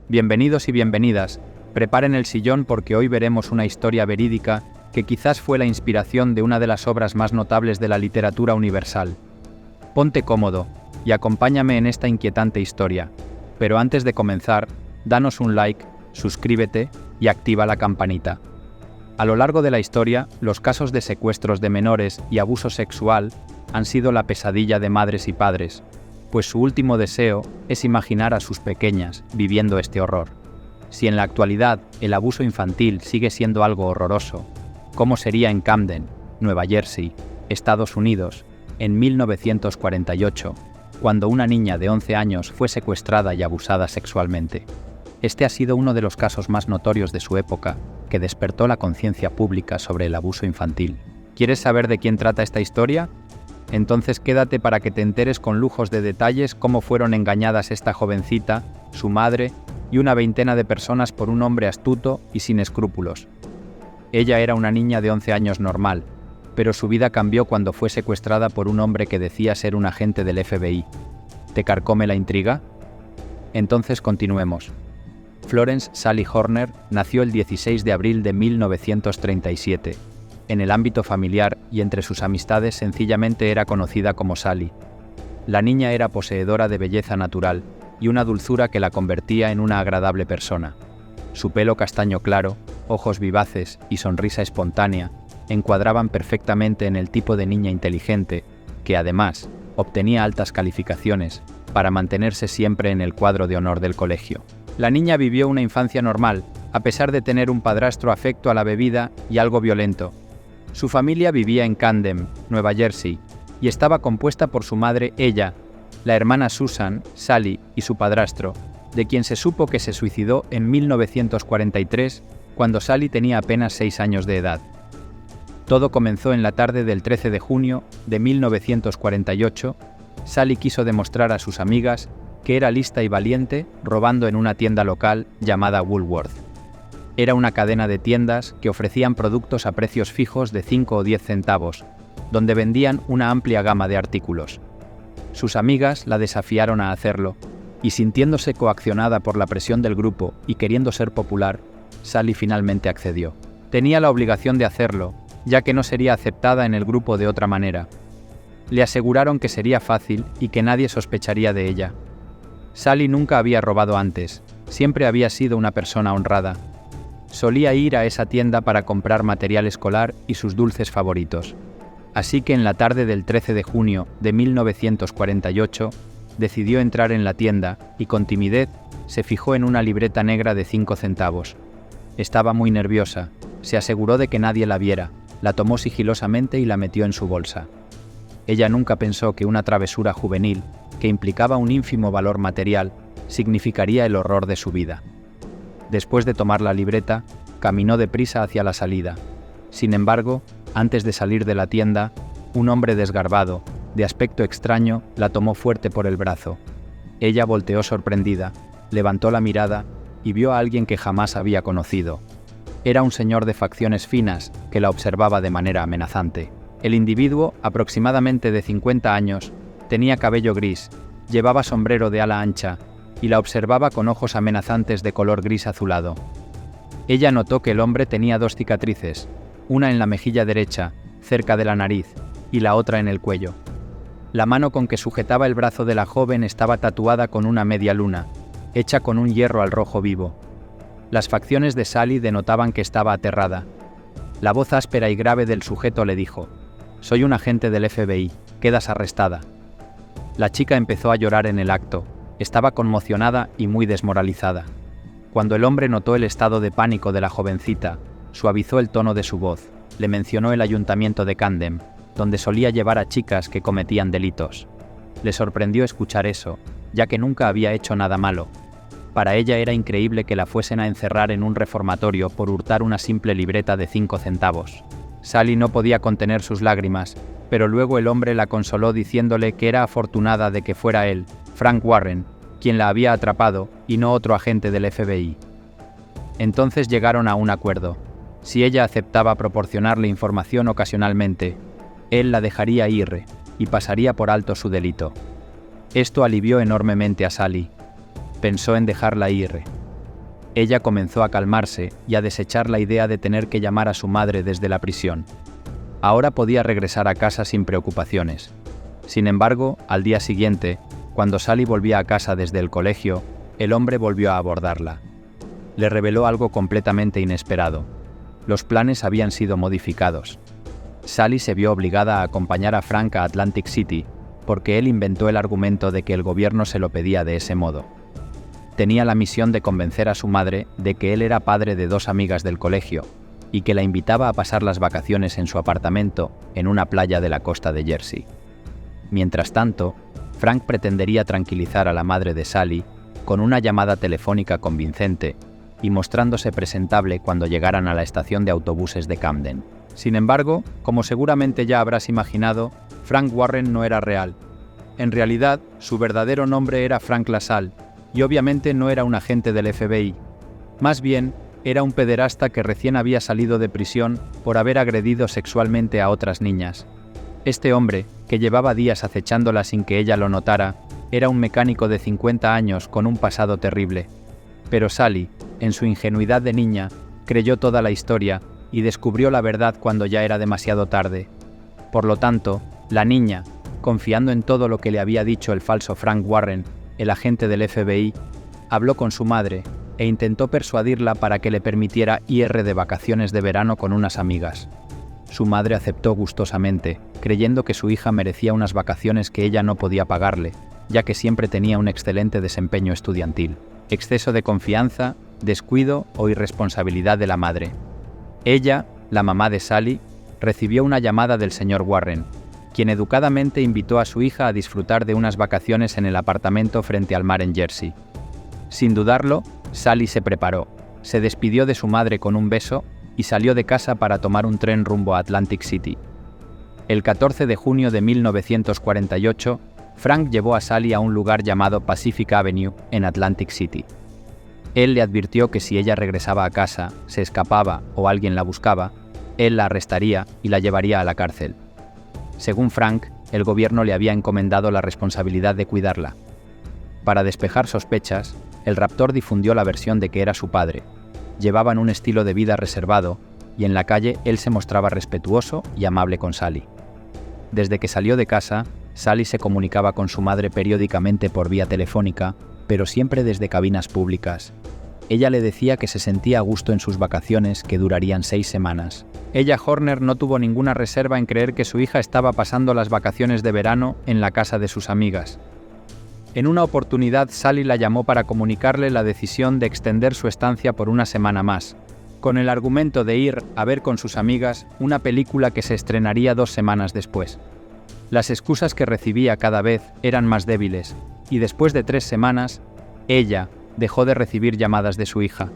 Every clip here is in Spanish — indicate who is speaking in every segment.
Speaker 1: Bienvenidos y bienvenidas. Preparen el sillón porque hoy veremos una historia verídica que quizás fue la inspiración de una de las obras más notables de la literatura universal. Ponte cómodo y acompáñame en esta inquietante historia. Pero antes de comenzar, danos un like, suscríbete y activa la campanita. A lo largo de la historia, los casos de secuestros de menores y abuso sexual han sido la pesadilla de madres y padres, pues su último deseo es imaginar a sus pequeñas viviendo este horror. Si en la actualidad el abuso infantil sigue siendo algo horroroso, ¿cómo sería en Camden, Nueva Jersey, Estados Unidos, en 1948, cuando una niña de 11 años fue secuestrada y abusada sexualmente? Este ha sido uno de los casos más notorios de su época, que despertó la conciencia pública sobre el abuso infantil. ¿Quieres saber de quién trata esta historia? Entonces quédate para que te enteres con lujos de detalles cómo fueron engañadas esta jovencita, su madre y una veintena de personas por un hombre astuto y sin escrúpulos. Ella era una niña de 11 años normal, pero su vida cambió cuando fue secuestrada por un hombre que decía ser un agente del FBI. ¿Te carcome la intriga? Entonces continuemos. Florence Sally Horner nació el 16 de abril de 1937. En el ámbito familiar y entre sus amistades sencillamente era conocida como Sally. La niña era poseedora de belleza natural y una dulzura que la convertía en una agradable persona. Su pelo castaño claro, ojos vivaces y sonrisa espontánea encuadraban perfectamente en el tipo de niña inteligente que, además, obtenía altas calificaciones para mantenerse siempre en el cuadro de honor del colegio. La niña vivió una infancia normal, a pesar de tener un padrastro afecto a la bebida y algo violento. Su familia vivía en Camden, Nueva Jersey, y estaba compuesta por su madre, ella, la hermana Susan, Sally y su padrastro, de quien se supo que se suicidó en 1943, cuando Sally tenía apenas 6 años de edad. Todo comenzó en la tarde del 13 de junio de 1948. Sally quiso demostrar a sus amigas que era lista y valiente robando en una tienda local llamada Woolworth. Era una cadena de tiendas que ofrecían productos a precios fijos de 5 o 10 centavos, donde vendían una amplia gama de artículos. Sus amigas la desafiaron a hacerlo, y sintiéndose coaccionada por la presión del grupo y queriendo ser popular, Sally finalmente accedió. Tenía la obligación de hacerlo, ya que no sería aceptada en el grupo de otra manera. Le aseguraron que sería fácil y que nadie sospecharía de ella. Sally nunca había robado antes, siempre había sido una persona honrada. Solía ir a esa tienda para comprar material escolar y sus dulces favoritos. Así que en la tarde del 13 de junio de 1948 decidió entrar en la tienda y con timidez se fijó en una libreta negra de 5 centavos. Estaba muy nerviosa, se aseguró de que nadie la viera, la tomó sigilosamente y la metió en su bolsa. Ella nunca pensó que una travesura juvenil, que implicaba un ínfimo valor material, significaría el horror de su vida. Después de tomar la libreta, caminó deprisa hacia la salida. Sin embargo, antes de salir de la tienda, un hombre desgarbado, de aspecto extraño, la tomó fuerte por el brazo. Ella volteó sorprendida, levantó la mirada y vio a alguien que jamás había conocido. Era un señor de facciones finas que la observaba de manera amenazante. El individuo, aproximadamente de 50 años, tenía cabello gris, llevaba sombrero de ala ancha y la observaba con ojos amenazantes de color gris azulado. Ella notó que el hombre tenía 2 cicatrices, una en la mejilla derecha, cerca de la nariz, y la otra en el cuello. La mano con que sujetaba el brazo de la joven estaba tatuada con una media luna, hecha con un hierro al rojo vivo. Las facciones de Sally denotaban que estaba aterrada. La voz áspera y grave del sujeto le dijo: «Soy un agente del FBI, quedas arrestada». La chica empezó a llorar en el acto. Estaba conmocionada y muy desmoralizada. Cuando el hombre notó el estado de pánico de la jovencita, suavizó el tono de su voz. Le mencionó el ayuntamiento de Camden, donde solía llevar a chicas que cometían delitos. Le sorprendió escuchar eso, ya que nunca había hecho nada malo. Para ella era increíble que la fuesen a encerrar en un reformatorio por hurtar una simple libreta de 5 centavos. Sally no podía contener sus lágrimas, pero luego el hombre la consoló diciéndole que era afortunada de que fuera él, Frank Warren, quien la había atrapado y no otro agente del FBI. Entonces llegaron a un acuerdo. Si ella aceptaba proporcionarle información ocasionalmente, él la dejaría ir y pasaría por alto su delito. Esto alivió enormemente a Sally. Pensó en dejarla ir, Ella comenzó a calmarse y a desechar la idea de tener que llamar a su madre desde la prisión. Ahora podía regresar a casa sin preocupaciones. Sin embargo, al día siguiente, cuando Sally volvía a casa desde el colegio, el hombre volvió a abordarla. Le reveló algo completamente inesperado. Los planes habían sido modificados. Sally se vio obligada a acompañar a Frank a Atlantic City, porque él inventó el argumento de que el gobierno se lo pedía de ese modo. Tenía la misión de convencer a su madre de que él era padre de 2 amigas del colegio y que la invitaba a pasar las vacaciones en su apartamento en una playa de la costa de Jersey. Mientras tanto, Frank pretendería tranquilizar a la madre de Sally con una llamada telefónica convincente y mostrándose presentable cuando llegaran a la estación de autobuses de Camden. Sin embargo, como seguramente ya habrás imaginado, Frank Warren no era real. En realidad, su verdadero nombre era Frank LaSalle, y obviamente no era un agente del FBI. Más bien, era un pederasta que recién había salido de prisión por haber agredido sexualmente a otras niñas. Este hombre, que llevaba días acechándola sin que ella lo notara, era un mecánico de 50 años con un pasado terrible. Pero Sally, en su ingenuidad de niña, creyó toda la historia y descubrió la verdad cuando ya era demasiado tarde. Por lo tanto, la niña, confiando en todo lo que le había dicho el falso Frank Warren, el agente del FBI, habló con su madre e intentó persuadirla para que le permitiera ir de vacaciones de verano con unas amigas. Su madre aceptó gustosamente, creyendo que su hija merecía unas vacaciones que ella no podía pagarle, ya que siempre tenía un excelente desempeño estudiantil. Exceso de confianza, descuido o irresponsabilidad de la madre. Ella, la mamá de Sally, recibió una llamada del señor Warren, quien educadamente invitó a su hija a disfrutar de unas vacaciones en el apartamento frente al mar en Jersey. Sin dudarlo, Sally se preparó, se despidió de su madre con un beso y salió de casa para tomar un tren rumbo a Atlantic City. El 14 de junio de 1948, Frank llevó a Sally a un lugar llamado Pacific Avenue en Atlantic City. Él le advirtió que si ella regresaba a casa, se escapaba o alguien la buscaba, él la arrestaría y la llevaría a la cárcel. Según Frank, el gobierno le había encomendado la responsabilidad de cuidarla. Para despejar sospechas, el raptor difundió la versión de que era su padre. Llevaban un estilo de vida reservado y en la calle él se mostraba respetuoso y amable con Sally. Desde que salió de casa, Sally se comunicaba con su madre periódicamente por vía telefónica, pero siempre desde cabinas públicas. Ella le decía que se sentía a gusto en sus vacaciones, que durarían 6 semanas. Ella, Horner, no tuvo ninguna reserva en creer que su hija estaba pasando las vacaciones de verano en la casa de sus amigas. En una oportunidad, Sally la llamó para comunicarle la decisión de extender su estancia por una semana más, con el argumento de ir a ver con sus amigas una película que se estrenaría 2 semanas después. Las excusas que recibía cada vez eran más débiles, y después de 3 semanas, ella dejó de recibir llamadas de su hija.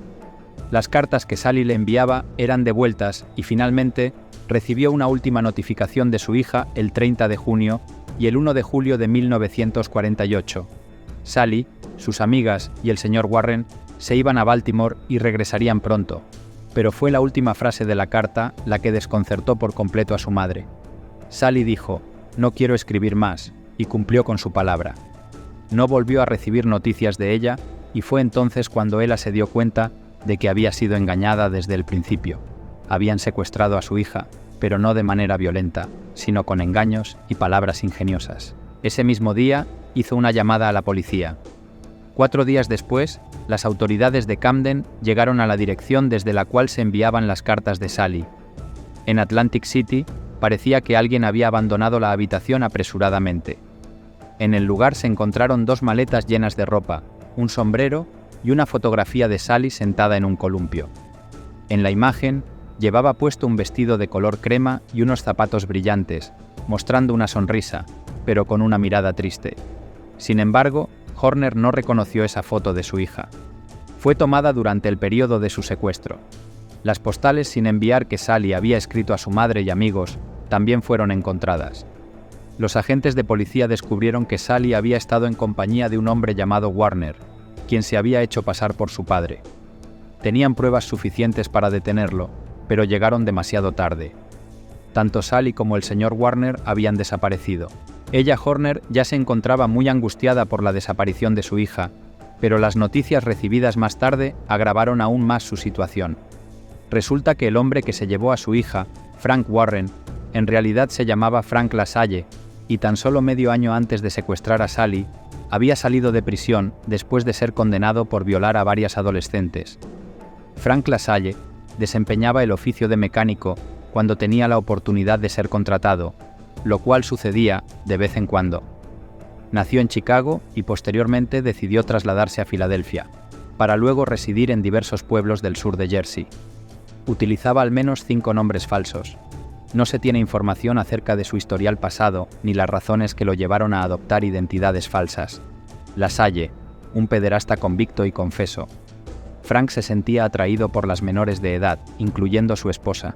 Speaker 1: Las cartas que Sally le enviaba eran devueltas y finalmente recibió una última notificación de su hija el 30 de junio y el 1 de julio de 1948. Sally, sus amigas y el señor Warren se iban a Baltimore y regresarían pronto, pero fue la última frase de la carta la que desconcertó por completo a su madre. Sally dijo: «No quiero escribir más», y cumplió con su palabra. No volvió a recibir noticias de ella y fue entonces cuando Ella se dio cuenta de que había sido engañada desde el principio. Habían secuestrado a su hija, pero no de manera violenta, sino con engaños y palabras ingeniosas. Ese mismo día hizo una llamada a la policía. 4 días después, las autoridades de Camden llegaron a la dirección desde la cual se enviaban las cartas de Sally. En Atlantic City, parecía que alguien había abandonado la habitación apresuradamente. En el lugar se encontraron 2 maletas llenas de ropa, un sombrero y una fotografía de Sally sentada en un columpio. En la imagen, llevaba puesto un vestido de color crema y unos zapatos brillantes, mostrando una sonrisa, pero con una mirada triste. Sin embargo, Horner no reconoció esa foto de su hija. Fue tomada durante el periodo de su secuestro. Las postales sin enviar que Sally había escrito a su madre y amigos también fueron encontradas. Los agentes de policía descubrieron que Sally había estado en compañía de un hombre llamado Warner, quien se había hecho pasar por su padre. Tenían pruebas suficientes para detenerlo, pero llegaron demasiado tarde. Tanto Sally como el señor Warner habían desaparecido. Ella, Horner, ya se encontraba muy angustiada por la desaparición de su hija, Pero las noticias recibidas más tarde agravaron aún más su situación. Resulta que el hombre que se llevó a su hija, Frank Warren, en realidad se llamaba Frank LaSalle, y tan solo medio año antes de secuestrar a Sally, había salido de prisión después de ser condenado por violar a varias adolescentes. Frank LaSalle desempeñaba el oficio de mecánico cuando tenía la oportunidad de ser contratado, lo cual sucedía de vez en cuando. Nació en Chicago y posteriormente decidió trasladarse a Filadelfia, para luego residir en diversos pueblos del sur de Jersey. Utilizaba al menos 5 nombres falsos. No se tiene información acerca de su historial pasado ni las razones que lo llevaron a adoptar identidades falsas. LaSalle, un pederasta convicto y confeso. Frank se sentía atraído por las menores de edad, incluyendo su esposa.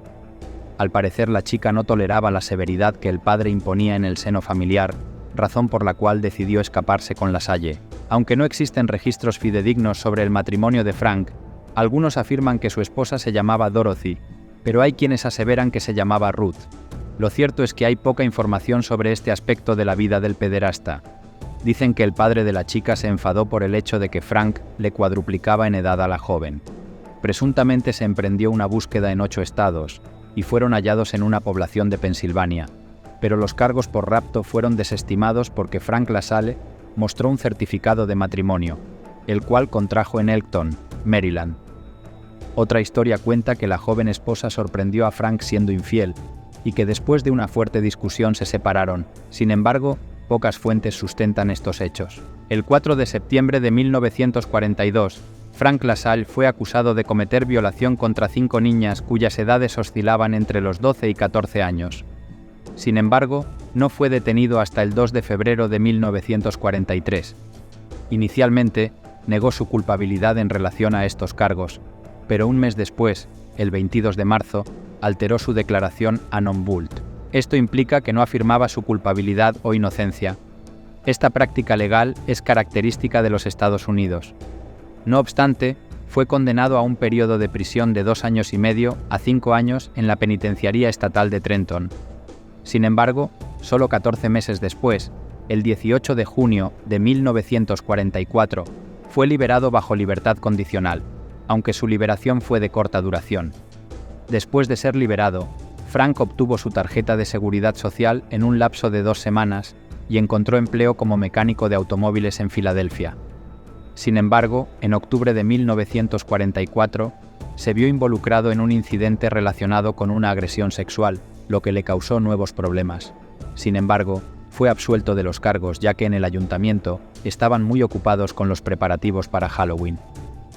Speaker 1: Al parecer, la chica no toleraba la severidad que el padre imponía en el seno familiar, razón por la cual decidió escaparse con LaSalle. Aunque no existen registros fidedignos sobre el matrimonio de Frank, algunos afirman que su esposa se llamaba Dorothy, pero hay quienes aseveran que se llamaba Ruth. Lo cierto es que hay poca información sobre este aspecto de la vida del pederasta. Dicen que el padre de la chica se enfadó por el hecho de que Frank le cuadruplicaba en edad a la joven. Presuntamente se emprendió una búsqueda en 8 estados, y fueron hallados en una población de Pensilvania, pero los cargos por rapto fueron desestimados porque Frank LaSalle mostró un certificado de matrimonio, el cual contrajo en Elkton, Maryland. Otra historia cuenta que la joven esposa sorprendió a Frank siendo infiel y que después de una fuerte discusión se separaron. Sin embargo, pocas fuentes sustentan estos hechos. El 4 de septiembre de 1942, Frank LaSalle fue acusado de cometer violación contra 5 niñas cuyas edades oscilaban entre los 12 y 14 años. Sin embargo, no fue detenido hasta el 2 de febrero de 1943. Inicialmente, negó su culpabilidad en relación a estos cargos, pero un mes después, el 22 de marzo, alteró su declaración a non vult. Esto implica que no afirmaba su culpabilidad o inocencia. Esta práctica legal es característica de los Estados Unidos. No obstante, fue condenado a un periodo de prisión de 2 años y medio a 5 años en la penitenciaría estatal de Trenton. Sin embargo, solo 14 meses después, el 18 de junio de 1944, fue liberado bajo libertad condicional, aunque su liberación fue de corta duración. Después de ser liberado, Frank obtuvo su tarjeta de seguridad social en un lapso de 2 semanas y encontró empleo como mecánico de automóviles en Filadelfia. Sin embargo, en octubre de 1944, se vio involucrado en un incidente relacionado con una agresión sexual, lo que le causó nuevos problemas. Sin embargo, fue absuelto de los cargos ya que en el ayuntamiento estaban muy ocupados con los preparativos para Halloween.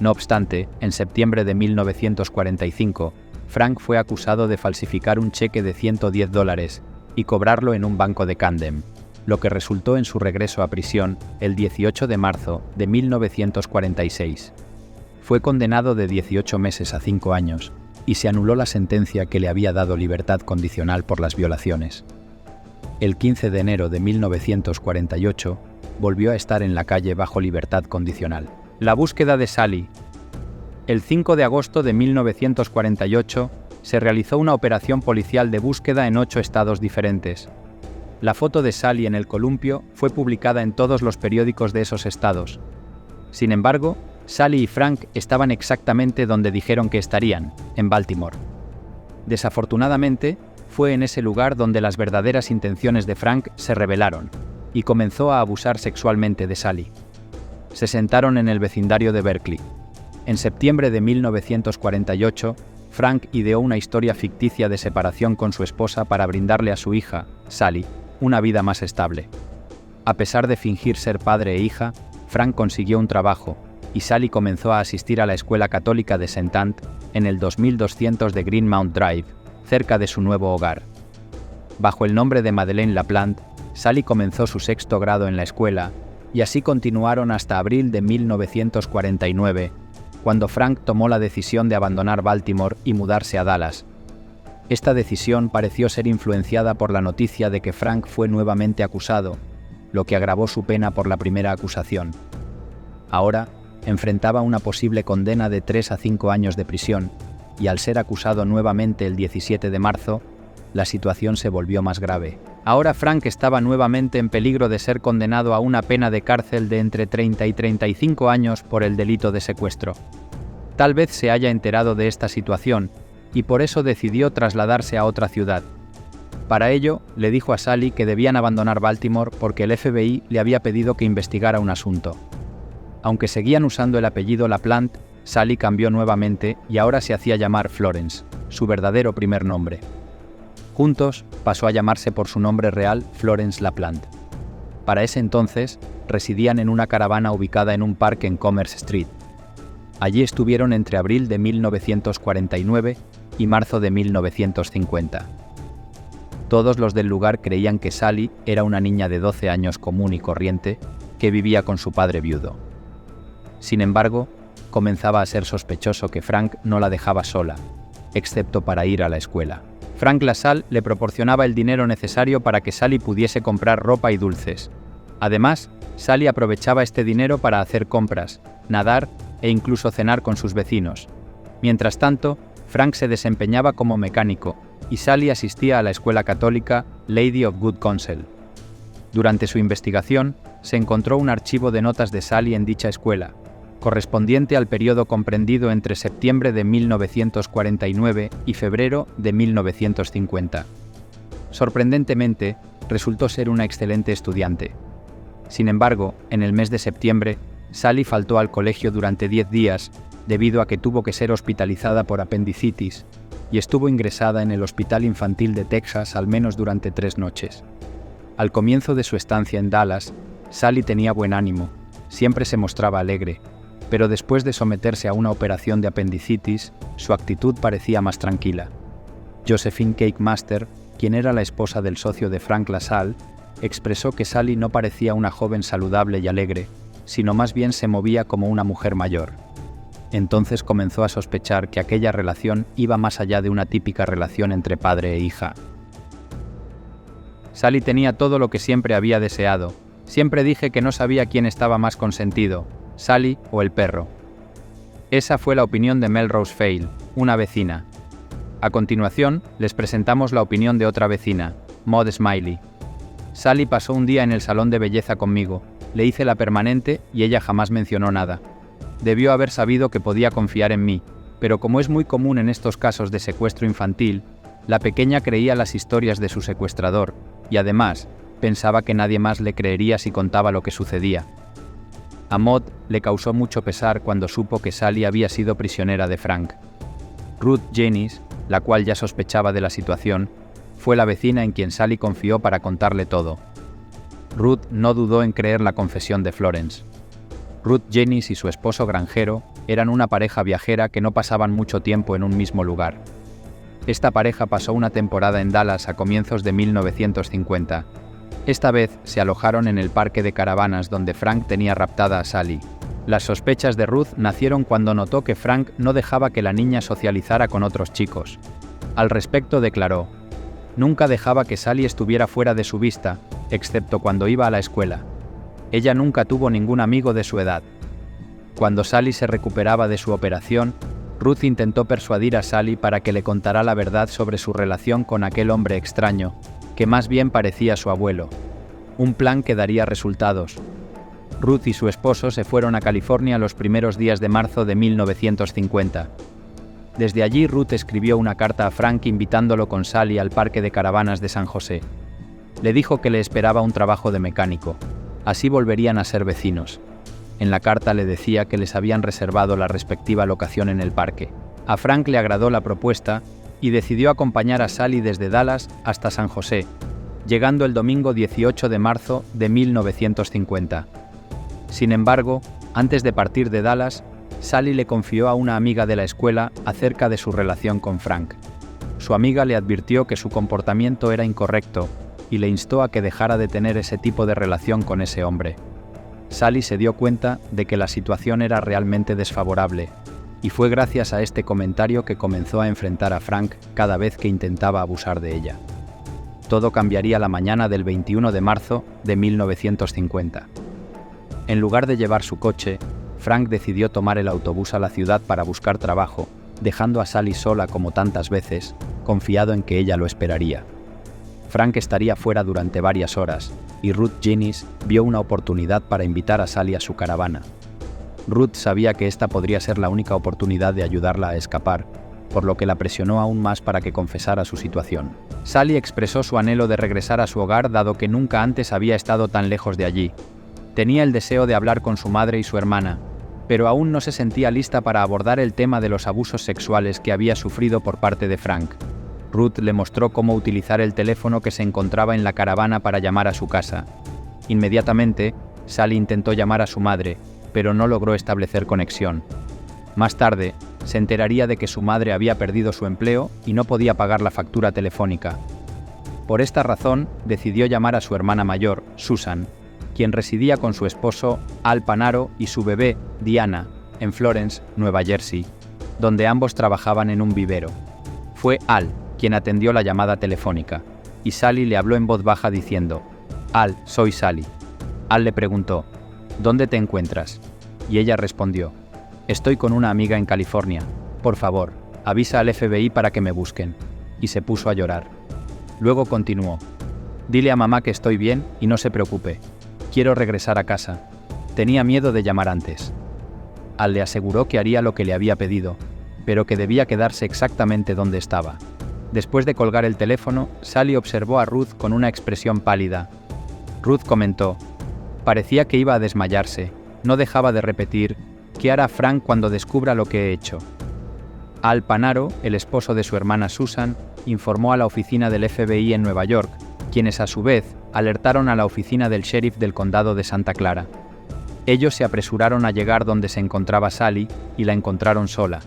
Speaker 1: No obstante, en septiembre de 1945, Frank fue acusado de falsificar un cheque de $110 y cobrarlo en un banco de Camden, lo que resultó en su regreso a prisión el 18 de marzo de 1946. Fue condenado de 18 meses a 5 años y se anuló la sentencia que le había dado libertad condicional por las violaciones. El 15 de enero de 1948 volvió a estar en la calle bajo libertad condicional. La búsqueda de Sally. El 5 de agosto de 1948 se realizó una operación policial de búsqueda en 8 estados diferentes. La foto de Sally en el columpio fue publicada en todos los periódicos de esos estados. Sin embargo, Sally y Frank estaban exactamente donde dijeron que estarían, en Baltimore. Desafortunadamente, fue en ese lugar donde las verdaderas intenciones de Frank se revelaron, y comenzó a abusar sexualmente de Sally. Se sentaron en el vecindario de Berkeley. En septiembre de 1948, Frank ideó una historia ficticia de separación con su esposa para brindarle a su hija, Sally, una vida más estable. A pesar de fingir ser padre e hija, Frank consiguió un trabajo, y Sally comenzó a asistir a la escuela católica de St. Anne en el 2200 de Greenmount Drive, cerca de su nuevo hogar. Bajo el nombre de Madeleine LaPlante, Sally comenzó su 6º grado en la escuela, y así continuaron hasta abril de 1949, cuando Frank tomó la decisión de abandonar Baltimore y mudarse a Dallas. Esta decisión pareció ser influenciada por la noticia de que Frank fue nuevamente acusado, lo que agravó su pena por la primera acusación. Ahora, enfrentaba una posible condena de 3 a 5 años de prisión, y al ser acusado nuevamente el 17 de marzo, la situación se volvió más grave. Ahora Frank estaba nuevamente en peligro de ser condenado a una pena de cárcel de entre 30 y 35 años por el delito de secuestro. Tal vez se haya enterado de esta situación y por eso decidió trasladarse a otra ciudad. Para ello, le dijo a Sally que debían abandonar Baltimore porque el FBI le había pedido que investigara un asunto. Aunque seguían usando el apellido LaPlante, Sally cambió nuevamente y ahora se hacía llamar Florence, su verdadero primer nombre. Juntos, pasó a llamarse por su nombre real Florence LaPlante. Para ese entonces, residían en una caravana ubicada en un parque en Commerce Street. Allí estuvieron entre abril de 1949 y marzo de 1950. Todos los del lugar creían que Sally era una niña de 12 años común y corriente que vivía con su padre viudo. Sin embargo, comenzaba a ser sospechoso que Frank no la dejaba sola, excepto para ir a la escuela. Frank LaSalle le proporcionaba el dinero necesario para que Sally pudiese comprar ropa y dulces. Además, Sally aprovechaba este dinero para hacer compras, nadar e incluso cenar con sus vecinos. Mientras tanto, Frank se desempeñaba como mecánico y Sally asistía a la escuela católica Lady of Good Counsel. Durante su investigación, se encontró un archivo de notas de Sally en dicha escuela, correspondiente al periodo comprendido entre septiembre de 1949 y febrero de 1950. Sorprendentemente, resultó ser una excelente estudiante. Sin embargo, en el mes de septiembre, Sally faltó al colegio durante 10 días debido a que tuvo que ser hospitalizada por apendicitis y estuvo ingresada en el Hospital Infantil de Texas al menos durante 3 noches. Al comienzo de su estancia en Dallas, Sally tenía buen ánimo, siempre se mostraba alegre, pero después de someterse a una operación de apendicitis, su actitud parecía más tranquila. Josephine Cake Master, quien era la esposa del socio de Frank LaSalle, expresó que Sally no parecía una joven saludable y alegre, sino más bien se movía como una mujer mayor. Entonces comenzó a sospechar que aquella relación iba más allá de una típica relación entre padre e hija. Sally tenía todo lo que siempre había deseado. Siempre dije que no sabía quién estaba más consentido, Sally o el perro. Esa fue la opinión de Melrose Fail, una vecina. A continuación, les presentamos la opinión de otra vecina, Maud Smiley. Sally pasó un día en el salón de belleza conmigo, le hice la permanente y ella jamás mencionó nada. Debió haber sabido que podía confiar en mí, pero como es muy común en estos casos de secuestro infantil, la pequeña creía las historias de su secuestrador y además pensaba que nadie más le creería si contaba lo que sucedía. A Maud le causó mucho pesar cuando supo que Sally había sido prisionera de Frank. Ruth Jennings, la cual ya sospechaba de la situación, fue la vecina en quien Sally confió para contarle todo. Ruth no dudó en creer la confesión de Florence. Ruth Jennings y su esposo granjero eran una pareja viajera que no pasaban mucho tiempo en un mismo lugar. Esta pareja pasó una temporada en Dallas a comienzos de 1950. Esta vez se alojaron en el parque de caravanas donde Frank tenía raptada a Sally. Las sospechas de Ruth nacieron cuando notó que Frank no dejaba que la niña socializara con otros chicos. Al respecto declaró: "Nunca dejaba que Sally estuviera fuera de su vista, excepto cuando iba a la escuela. Ella nunca tuvo ningún amigo de su edad". Cuando Sally se recuperaba de su operación, Ruth intentó persuadir a Sally para que le contara la verdad sobre su relación con aquel hombre extraño, que más bien parecía su abuelo. Un plan que daría resultados. Ruth y su esposo se fueron a California los primeros días de marzo de 1950. Desde allí Ruth escribió una carta a Frank invitándolo con Sally al parque de caravanas de San José. Le dijo que le esperaba un trabajo de mecánico. Así volverían a ser vecinos. En la carta le decía que les habían reservado la respectiva locación en el parque. A Frank le agradó la propuesta y decidió acompañar a Sally desde Dallas hasta San José, llegando el domingo 18 de marzo de 1950. Sin embargo, antes de partir de Dallas, Sally le confió a una amiga de la escuela acerca de su relación con Frank. Su amiga le advirtió que su comportamiento era incorrecto y le instó a que dejara de tener ese tipo de relación con ese hombre. Sally se dio cuenta de que la situación era realmente desfavorable, y fue gracias a este comentario que comenzó a enfrentar a Frank cada vez que intentaba abusar de ella. Todo cambiaría la mañana del 21 de marzo de 1950. En lugar de llevar su coche, Frank decidió tomar el autobús a la ciudad para buscar trabajo, dejando a Sally sola como tantas veces, confiado en que ella lo esperaría. Frank estaría fuera durante varias horas, y Ruth Jennings vio una oportunidad para invitar a Sally a su caravana. Ruth sabía que esta podría ser la única oportunidad de ayudarla a escapar, por lo que la presionó aún más para que confesara su situación. Sally expresó su anhelo de regresar a su hogar dado que nunca antes había estado tan lejos de allí. Tenía el deseo de hablar con su madre y su hermana, pero aún no se sentía lista para abordar el tema de los abusos sexuales que había sufrido por parte de Frank. Ruth le mostró cómo utilizar el teléfono que se encontraba en la caravana para llamar a su casa. Inmediatamente, Sally intentó llamar a su madre, pero no logró establecer conexión. Más tarde, se enteraría de que su madre había perdido su empleo y no podía pagar la factura telefónica. Por esta razón, decidió llamar a su hermana mayor, Susan, quien residía con su esposo, Al Panaro, y su bebé, Diana, en Florence, Nueva Jersey, donde ambos trabajaban en un vivero. Fue Al quien atendió la llamada telefónica, y Sally le habló en voz baja diciendo: «Al, soy Sally». Al le preguntó: «¿Dónde te encuentras?», y ella respondió: «Estoy con una amiga en California. Por favor, avisa al FBI para que me busquen», y se puso a llorar. Luego continuó: «Dile a mamá que estoy bien y no se preocupe. Quiero regresar a casa. Tenía miedo de llamar antes». Al le aseguró que haría lo que le había pedido, pero que debía quedarse exactamente donde estaba. Después de colgar el teléfono, Sally observó a Ruth con una expresión pálida. Ruth comentó: «Parecía que iba a desmayarse. No dejaba de repetir: ¿qué hará Frank cuando descubra lo que he hecho?». Al Panaro, el esposo de su hermana Susan, informó a la oficina del FBI en Nueva York, quienes a su vez alertaron a la oficina del sheriff del condado de Santa Clara. Ellos se apresuraron a llegar donde se encontraba Sally y la encontraron sola.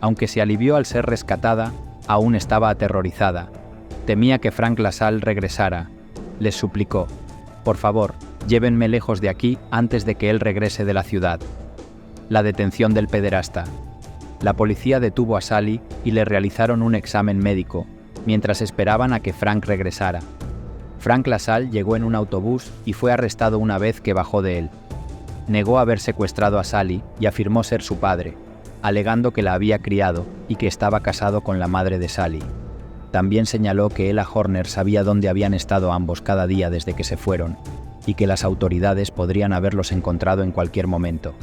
Speaker 1: Aunque se alivió al ser rescatada, aún estaba aterrorizada. Temía que Frank LaSalle regresara. Les suplicó: «Por favor, llévenme lejos de aquí antes de que él regrese de la ciudad». La detención del pederasta. La policía detuvo a Sally y le realizaron un examen médico, mientras esperaban a que Frank regresara. Frank LaSalle llegó en un autobús y fue arrestado una vez que bajó de él. Negó haber secuestrado a Sally y afirmó ser su padre, alegando que la había criado y que estaba casado con la madre de Sally. También señaló que Ella Horner sabía dónde habían estado ambos cada día desde que se fueron, y que las autoridades podrían haberlos encontrado en cualquier momento.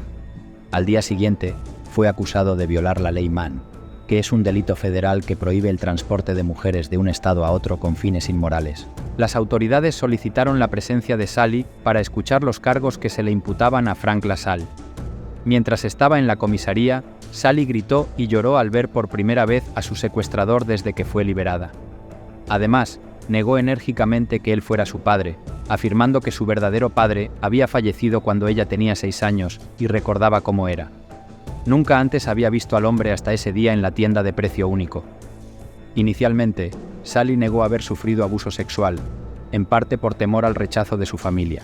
Speaker 1: Al día siguiente, fue acusado de violar la ley Mann, que es un delito federal que prohíbe el transporte de mujeres de un estado a otro con fines inmorales. Las autoridades solicitaron la presencia de Sally para escuchar los cargos que se le imputaban a Frank LaSalle. Mientras estaba en la comisaría, Sally gritó y lloró al ver por primera vez a su secuestrador desde que fue liberada. Además, negó enérgicamente que él fuera su padre, afirmando que su verdadero padre había fallecido cuando ella tenía 6 años y recordaba cómo era. Nunca antes había visto al hombre hasta ese día en la tienda de precio único. Inicialmente, Sally negó haber sufrido abuso sexual, en parte por temor al rechazo de su familia.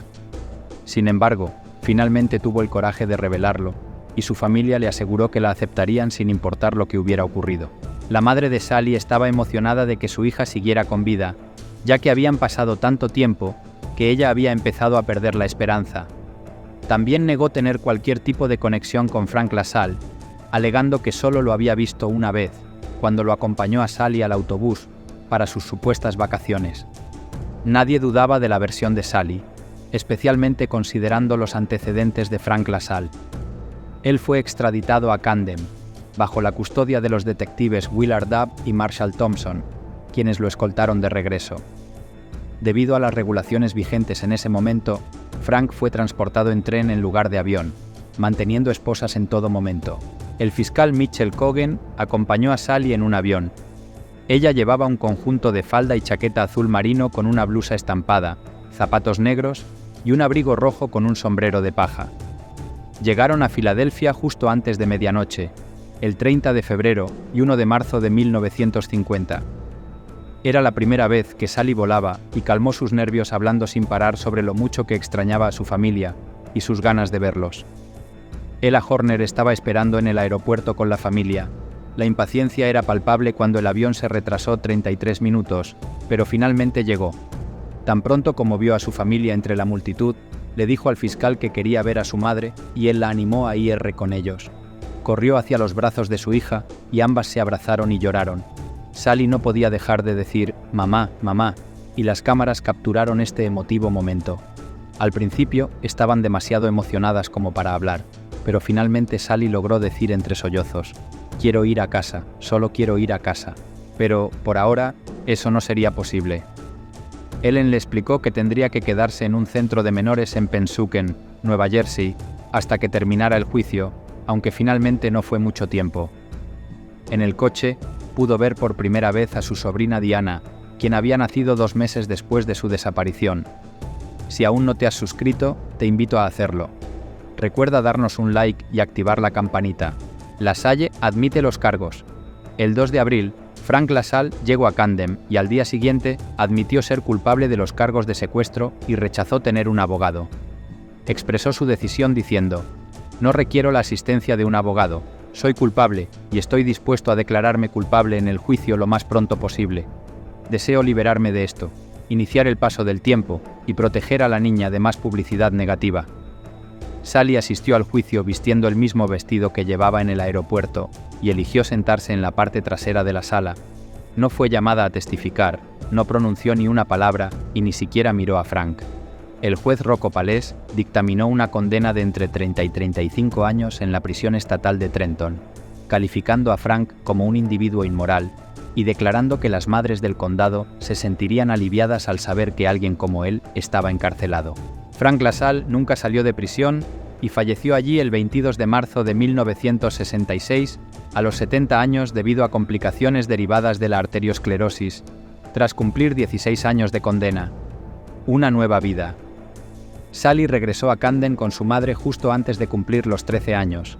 Speaker 1: Sin embargo, finalmente tuvo el coraje de revelarlo, y su familia le aseguró que la aceptarían sin importar lo que hubiera ocurrido. La madre de Sally estaba emocionada de que su hija siguiera con vida, ya que habían pasado tanto tiempo que ella había empezado a perder la esperanza. También negó tener cualquier tipo de conexión con Frank LaSalle, alegando que solo lo había visto una vez, cuando lo acompañó a Sally al autobús para sus supuestas vacaciones. Nadie dudaba de la versión de Sally, especialmente considerando los antecedentes de Frank LaSalle. Él fue extraditado a Camden, bajo la custodia de los detectives Willard Dubb y Marshall Thompson, quienes lo escoltaron de regreso. Debido a las regulaciones vigentes en ese momento, Frank fue transportado en tren en lugar de avión, manteniendo esposas en todo momento. El fiscal Mitchell Cogan acompañó a Sally en un avión. Ella llevaba un conjunto de falda y chaqueta azul marino con una blusa estampada, zapatos negros y un abrigo rojo con un sombrero de paja. Llegaron a Filadelfia justo antes de medianoche, el 30 de febrero y 1 de marzo de 1950. Era la primera vez que Sally volaba y calmó sus nervios hablando sin parar sobre lo mucho que extrañaba a su familia y sus ganas de verlos. Ella Horner estaba esperando en el aeropuerto con la familia. La impaciencia era palpable cuando el avión se retrasó 33 minutos, pero finalmente llegó. Tan pronto como vio a su familia entre la multitud, le dijo al fiscal que quería ver a su madre y él la animó a ir con ellos. Corrió hacia los brazos de su hija y ambas se abrazaron y lloraron. Sally no podía dejar de decir «mamá, mamá», y las cámaras capturaron este emotivo momento. Al principio estaban demasiado emocionadas como para hablar, pero finalmente Sally logró decir entre sollozos «quiero ir a casa, solo quiero ir a casa». Pero, por ahora, eso no sería posible. Ellen le explicó que tendría que quedarse en un centro de menores en Pennsauken, Nueva Jersey, hasta que terminara el juicio, aunque finalmente no fue mucho tiempo. En el coche, pudo ver por primera vez a su sobrina Diana, quien había nacido 2 meses después de su desaparición. Si aún no te has suscrito, te invito a hacerlo. Recuerda darnos un like y activar la campanita. LaSalle admite los cargos. El 2 de abril, Frank LaSalle llegó a Camden y al día siguiente admitió ser culpable de los cargos de secuestro y rechazó tener un abogado. Expresó su decisión diciendo: «No requiero la asistencia de un abogado, soy culpable y estoy dispuesto a declararme culpable en el juicio lo más pronto posible. Deseo liberarme de esto, iniciar el paso del tiempo y proteger a la niña de más publicidad negativa». Sally asistió al juicio vistiendo el mismo vestido que llevaba en el aeropuerto y eligió sentarse en la parte trasera de la sala. No fue llamada a testificar, no pronunció ni una palabra y ni siquiera miró a Frank. El juez Rocco Palés dictaminó una condena de entre 30 y 35 años en la prisión estatal de Trenton, calificando a Frank como un individuo inmoral y declarando que las madres del condado se sentirían aliviadas al saber que alguien como él estaba encarcelado. Frank LaSalle nunca salió de prisión y falleció allí el 22 de marzo de 1966 a los 70 años debido a complicaciones derivadas de la arteriosclerosis, tras cumplir 16 años de condena. Una nueva vida. Sally regresó a Camden con su madre justo antes de cumplir los 13 años.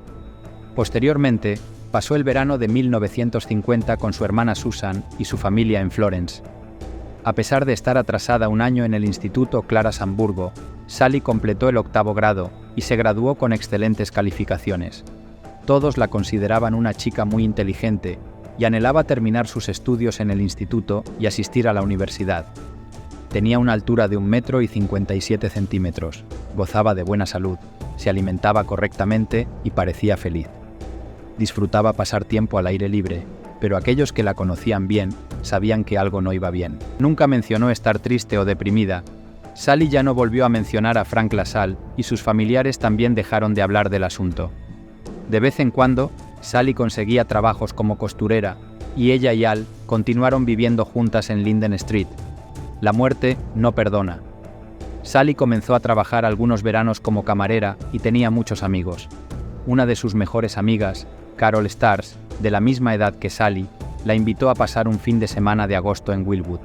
Speaker 1: Posteriormente, pasó el verano de 1950 con su hermana Susan y su familia en Florence. A pesar de estar atrasada un año en el Instituto Claras Hamburgo, Sally completó el 8º grado y se graduó con excelentes calificaciones. Todos la consideraban una chica muy inteligente y anhelaba terminar sus estudios en el instituto y asistir a la universidad. Tenía una altura de 1,57 m, gozaba de buena salud, se alimentaba correctamente y parecía feliz. Disfrutaba pasar tiempo al aire libre, pero aquellos que la conocían bien sabían que algo no iba bien. Nunca mencionó estar triste o deprimida. Sally ya no volvió a mencionar a Frank LaSalle y sus familiares también dejaron de hablar del asunto. De vez en cuando, Sally conseguía trabajos como costurera y ella y Al continuaron viviendo juntas en Linden Street. La muerte no perdona. Sally comenzó a trabajar algunos veranos como camarera y tenía muchos amigos. Una de sus mejores amigas, Carol Stars, de la misma edad que Sally, la invitó a pasar un fin de semana de agosto en Wildwood.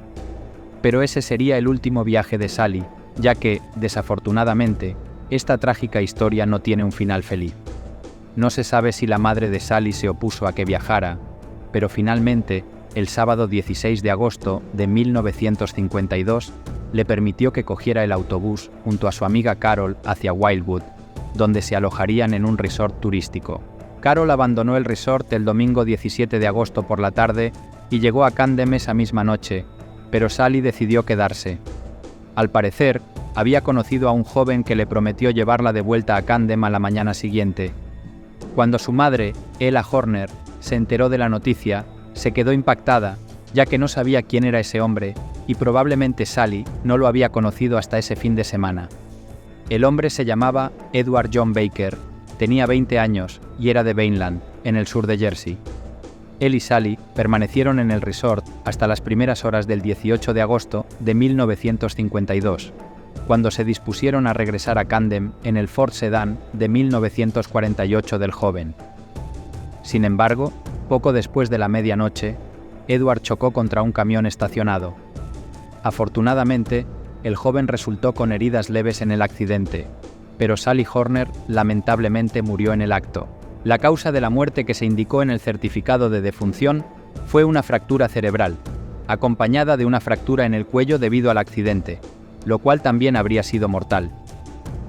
Speaker 1: Pero ese sería el último viaje de Sally, ya que, desafortunadamente, esta trágica historia no tiene un final feliz. No se sabe si la madre de Sally se opuso a que viajara, pero finalmente, el sábado 16 de agosto de 1952, le permitió que cogiera el autobús junto a su amiga Carol hacia Wildwood, donde se alojarían en un resort turístico. Carol abandonó el resort el domingo 17 de agosto por la tarde y llegó a Camden esa misma noche, pero Sally decidió quedarse. Al parecer, había conocido a un joven que le prometió llevarla de vuelta a Camden a la mañana siguiente. Cuando su madre, Ella Horner, se enteró de la noticia, se quedó impactada, ya que no sabía quién era ese hombre y probablemente Sally no lo había conocido hasta ese fin de semana. El hombre se llamaba Edward John Baker, tenía 20 años y era de Vineland, en el sur de Jersey. Él y Sally permanecieron en el resort hasta las primeras horas del 18 de agosto de 1952, cuando se dispusieron a regresar a Camden en el Ford Sedan de 1948 del joven. Sin embargo, poco después de la medianoche, Edward chocó contra un camión estacionado. Afortunadamente, el joven resultó con heridas leves en el accidente, pero Sally Horner lamentablemente murió en el acto. La causa de la muerte que se indicó en el certificado de defunción fue una fractura cerebral, acompañada de una fractura en el cuello debido al accidente, lo cual también habría sido mortal.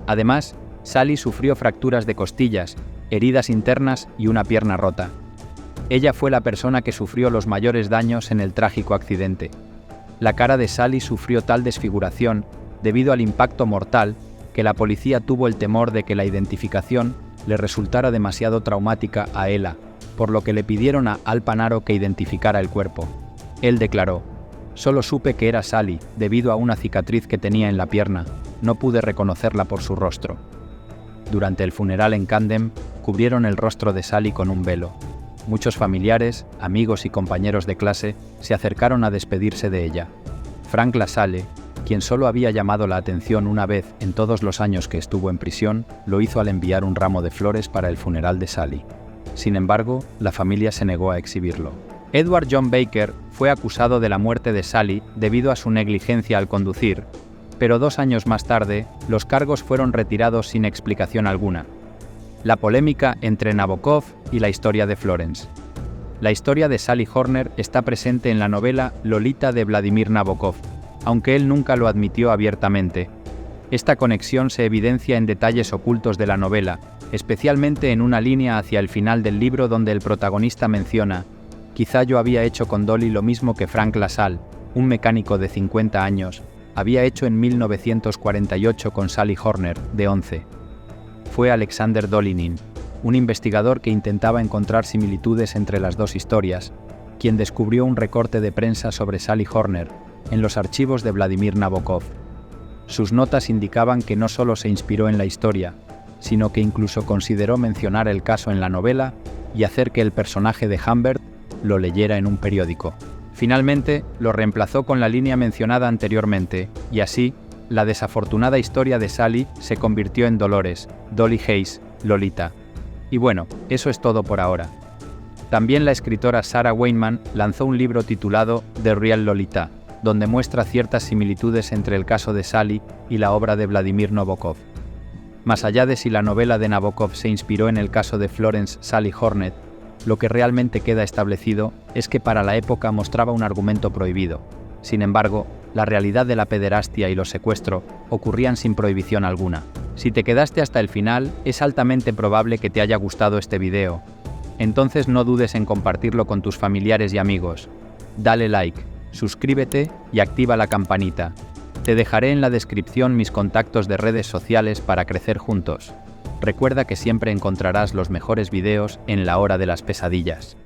Speaker 1: Además, Sally sufrió fracturas de costillas, heridas internas y una pierna rota. Ella fue la persona que sufrió los mayores daños en el trágico accidente. La cara de Sally sufrió tal desfiguración debido al impacto mortal que la policía tuvo el temor de que la identificación le resultara demasiado traumática a Ella, por lo que le pidieron a Al Panaro que identificara el cuerpo. Él declaró: «Solo supe que era Sally debido a una cicatriz que tenía en la pierna, no pude reconocerla por su rostro». Durante el funeral en Camden, cubrieron el rostro de Sally con un velo. Muchos familiares, amigos y compañeros de clase se acercaron a despedirse de ella. Frank LaSalle, quien solo había llamado la atención una vez en todos los años que estuvo en prisión, lo hizo al enviar un ramo de flores para el funeral de Sally. Sin embargo, la familia se negó a exhibirlo. Edward John Baker fue acusado de la muerte de Sally debido a su negligencia al conducir, pero 2 años más tarde, los cargos fueron retirados sin explicación alguna. La polémica entre Nabokov y la historia de Florence. La historia de Sally Horner está presente en la novela Lolita de Vladimir Nabokov, aunque él nunca lo admitió abiertamente. Esta conexión se evidencia en detalles ocultos de la novela, especialmente en una línea hacia el final del libro donde el protagonista menciona: «Quizá yo había hecho con Dolly lo mismo que Frank LaSalle, un mecánico de 50 años, había hecho en 1948 con Sally Horner, de 11. Fue Alexander Dolinin, un investigador que intentaba encontrar similitudes entre las dos historias, quien descubrió un recorte de prensa sobre Sally Horner en los archivos de Vladimir Nabokov. Sus notas indicaban que no solo se inspiró en la historia, sino que incluso consideró mencionar el caso en la novela y hacer que el personaje de Humbert lo leyera en un periódico. Finalmente, lo reemplazó con la línea mencionada anteriormente, y así, la desafortunada historia de Sally se convirtió en Dolores, Dolly Hayes, Lolita. Y bueno, eso es todo por ahora. También la escritora Sarah Weinman lanzó un libro titulado The Real Lolita, donde muestra ciertas similitudes entre el caso de Sally y la obra de Vladimir Nabokov. Más allá de si la novela de Nabokov se inspiró en el caso de Florence Sally Hornet, lo que realmente queda establecido es que para la época mostraba un argumento prohibido. Sin embargo, la realidad de la pederastia y los secuestros ocurrían sin prohibición alguna. Si te quedaste hasta el final, es altamente probable que te haya gustado este video. Entonces no dudes en compartirlo con tus familiares y amigos. Dale like, suscríbete y activa la campanita. Te dejaré en la descripción mis contactos de redes sociales para crecer juntos. Recuerda que siempre encontrarás los mejores videos en la hora de las pesadillas.